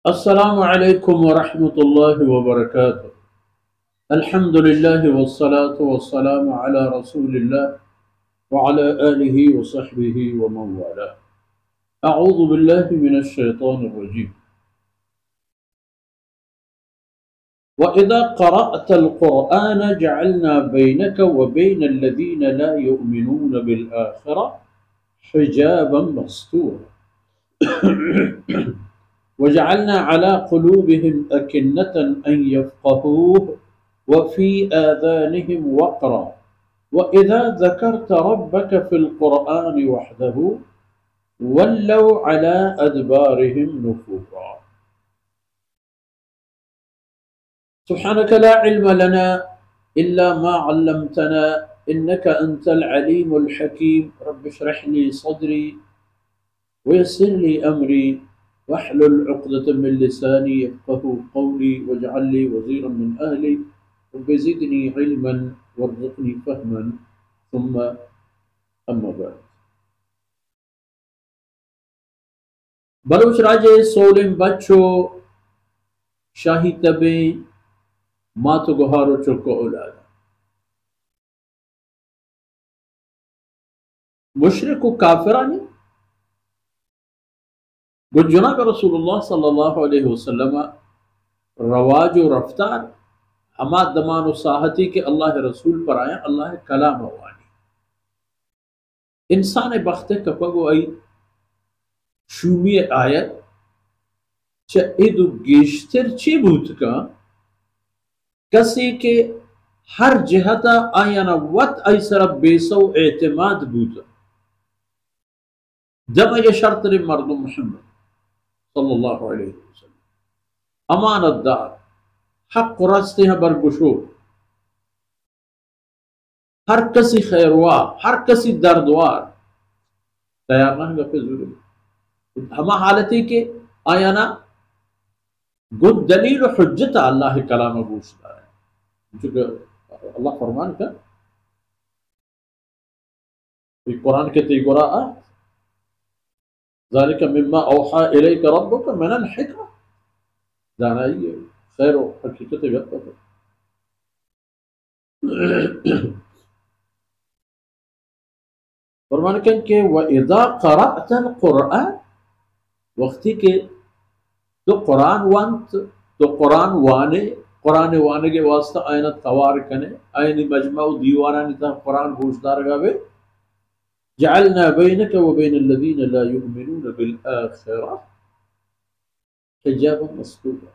السلام علیکم ورحمۃ اللہ وبرکاتہ۔ الحمد للہ والصلاة والسلام علی رسول اللہ وعلی آلہ وصحبہ ومن والاه۔ اعوذ باللہ من الشیطان الرجیم۔ وَإِذَا قَرَأْتَ الْقُرْآنَ جَعَلْنَا بَيْنَكَ وَبَيْنَ الَّذِينَ لَا يُؤْمِنُونَ بِالْآخِرَةِ حِجَابًا مَسْتُورًا وجعلنا على قلوبهم أكنة أن يفقهوه وفي آذانهم وقرا وإذا ذكرت ربك في القرآن وحده ولوا على أدبارهم نفورا۔ سبحانك لا علم لنا إلا ما علمتنا إنك أنت العليم الحكيم رب اشرح لي صدري ويسر لي أمري واحلل عقدة من لساني يفقهوا قولي واجعل لي وزيرا من أهلي رب زدني علما وارزقني فهما ثم أما بعد۔ بلوچ راجے سولم بچو شاہی تبیں ماتو گہارو چکو اولادا مشرک و کافرانی گو جناب رسول اللہ صلی اللہ علیہ وسلم رواج و رفتار ہما دمان و ساحتی کے اللہ رسول پر آیا اللہ کلام وانی انسان بخت کپگو ای شومی آیت چا ایدو گیشتر چی بوت کا کسی کے ہر جہتا آیانا وط ایسر بیسو اعتماد بوتا جمع یہ شرط مردم محمد صلی اللہ علیہ وسلم امانت دار حق راستے ہیں برگشو ہر کسی خیروا ہر کسی دردوار تیار نہ گا پہ ضرور ہما حالتی کے آیانا گد دلیل و حجت اللہ کلام گوشتا ہے چونکہ اللہ فرمان کا قرآن کے تی قرآن ذالک مما اوحا الیک ربک من الحکمہ دانائی خیر و حقیقت غلط ہے۔ فرمان کن کہ وَإِذَا قَرَأْتَ الْقُرْآنَ وقتی کہ تو قرآن وانت تو قرآن وانے کے واسطہ آئینہ توار کنے آئینی مجمع دیوارانی تا قرآن گوشدار گاوے جعلنا بينك وبين الذين لا يؤمنون بالآخرة حجابا مستورا۔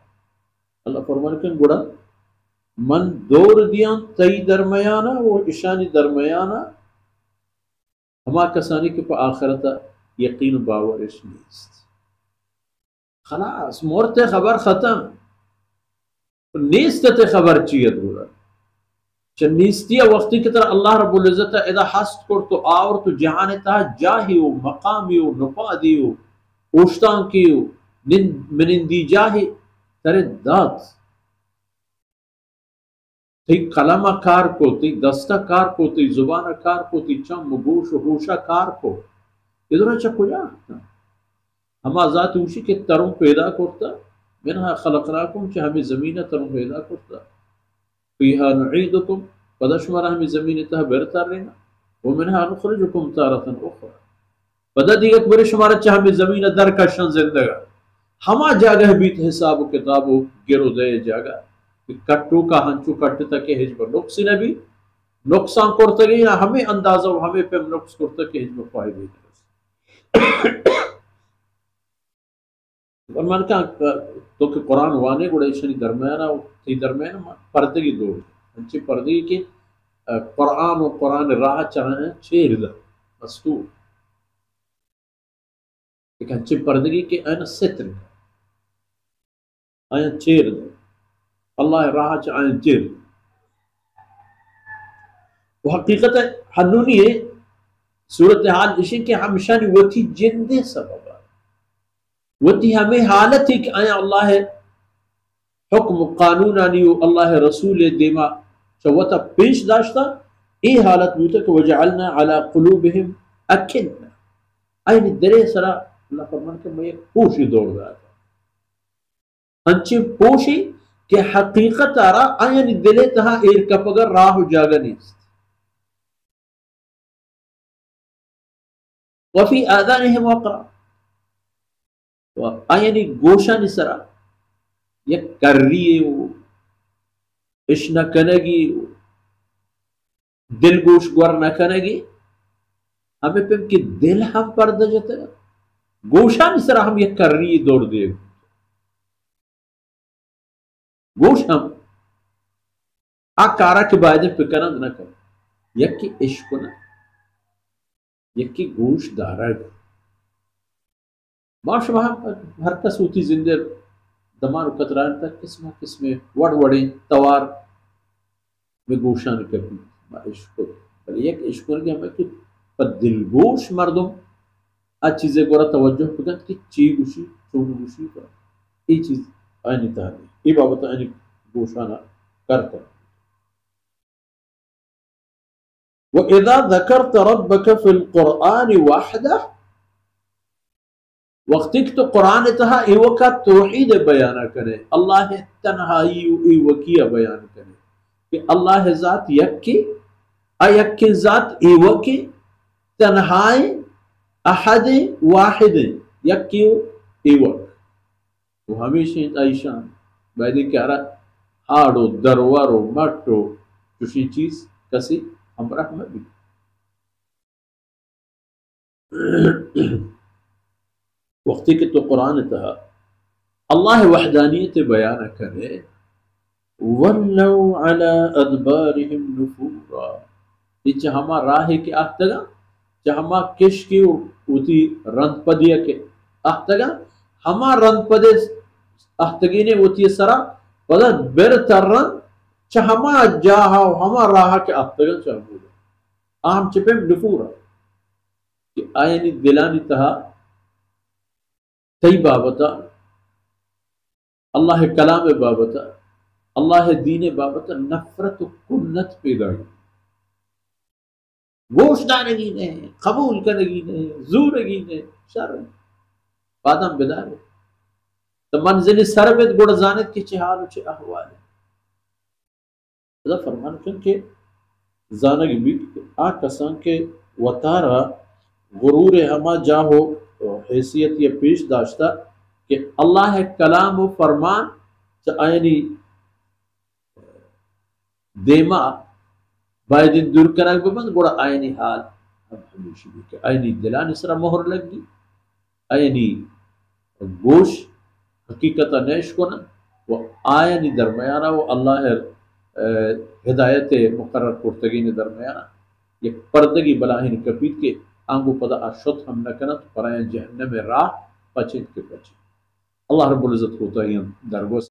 اللہ فرمان کن گوڑا من دور دیاں تی درمیانا وہ اشانی درمیانا ہما کسانی کے پا آخرتا یقین باورش نیست خلاص مورتے خبر ختم نیست تے خبر چیت گوڑا چنیستیا وقتی کی طرح اللہ رب العزت اذا حسد کر تو آور تو جہانے تا جاہی ہو مقامی ہو نفادی ہو اوشتان کی ہو منندی جاہی ترے دات تی قلم کار کو تی دستہ کار کو تی زبان کار کو تی چم گوش و ہوشہ کار کو ادھر چکو جا ہما ذات اوشی کے ترم پیدا کرتا منہا خلقناکم چاہ ہمیں زمینہ ترم پیدا کرتا فیہا نعیدکم پدا شمارا ہمیں زمین تہا برتر رہنا ومنہا نخرجکم تارتا اخرى پدا دیگت برے شمارا چاہ ہمیں زمین در کشن زندگا ہما جاگہ بیت حساب و کتاب و گرو دے جاگہ کٹو کا ہنچو کٹتا کہ حجب نقصی نبی نقصان کرتا گئی نا ہمیں اندازہ و ہمیں پہ نقص کرتا کہ حجب فائدہ درست فرمان کہا تو کہ قرآن وانے گوڑا ایشانی درمیانا تی درمیانا پردگی دور انچی پردگی کے قرآن و قرآن راہ چاہیں چیر دا مستور ایک انچی پردگی کے آئین ستر آئین چیر دا اللہ راہ چاہیں چیر وہ حقیقت ہے حنونی ہے صورتحال اسی کہ ہمشانی وہ تھی جندے سبب وتی ہمیں حالت ہی کہ آیا اللہ حکم قانون آنیو اللہ رسول دیما چوتا پیش داشتا ای حالت بوتا کہ وجعلنا علی قلوبہم اکننا آئین درے سرا اللہ فرمان کہ میں ایک پوشی دوڑ رہا تھا انچے پوشی کہ حقیقت آرا آئین دلے تہا ایر کپگر راہ جاگا نیست وفی آذانہم وقرا آئین گوشا نسرا یک کریے وہ اشنا کنگی دل گوش گور نہ کنگی ہمیں پھر کہ دل ہم پردہ جاتا ہے گوشا نسرا ہم یک کریے دور دے گوش ہم کارا کے باعدے پکنند نہ کر یک کی عشق نہ یک کی گوش دارا معاش وہاں ہر کس ہوتی زندہ دمار قطران تک قسمیں وڑ وڑیں توار میں گوشان کرتی عشق بل یک عشق کہ ہمیں کہ پر دلگوش مردم چیزیں گورا توجہ بکن کہ چی گوشی چون گوشی پر یہ چیز آئینی تحریر یہ بابت آئینی گوشانا کرتا وَإِذَا ذَكَرْتَ رَبَّكَ فِي الْقُرْآنِ وَحْدَهُ وقتی کہ تو قرآن تہا ایوکا توحید بیانہ کرے اللہ تنہائی ایوکیہ بیان کرے کہ اللہ ذات یکی ایکی ذات ایوکی تنہائی احد واحد یکی ایوک وہ ہمیشہ ایشان بیدی کہہ رہا ہاڑو دروارو مٹو کسی چیز کسی ہمراہ میں بھی وقتی کہ تو قرآن تہا اللہ وحدانیت بیان کرے وَلَّوْ عَلَىٰ أَدْبَارِهِمْ نُفُورًا یہ چہما راہ کے آہتگا چہما کش کی اوتی رند پدیا کے آہتگا ہما رند پدے آہتگی نے اوتی سرا پدا بیر ترن چہما جاہا ہما راہ کے آہتگا چاہمودا آہم چپیم نفورا کہ آئینی دلانی تہا تی بابتا اللہ کلام بابتا اللہ دین بابتا نفرت و کنت پیدا ہے گوش دانگی نہیں قبول کرنگی نہیں زورگی نہیں شر بادم بدارے تو منزل سربت گوڑ زانت کی چھ حال و چھ احوال ہے خدا فرمان چونکہ زانگی بھی کسان کے وطارا غرور ہما جاہو حیثیت یہ پیش داشتا کہ اللہ کلام و فرمان آئینی دیما باید دور کرنگ ببند گوڑا آئینی حال ہمیشہ بھی کہ آئینی دلان اسرا مہر لگ گی آئینی گوش حقیقتا نیش کنا وہ آئینی درمیانا وہ اللہ ہدایت مقرر کرتگین درمیانا یک پردگی بلاہین کپیت کے آنگو پدا اشت ہم نکنا تو پرائیں جہنم راہ پچھت کے پچھت اللہ رب العزت ہوتا ہے درگوز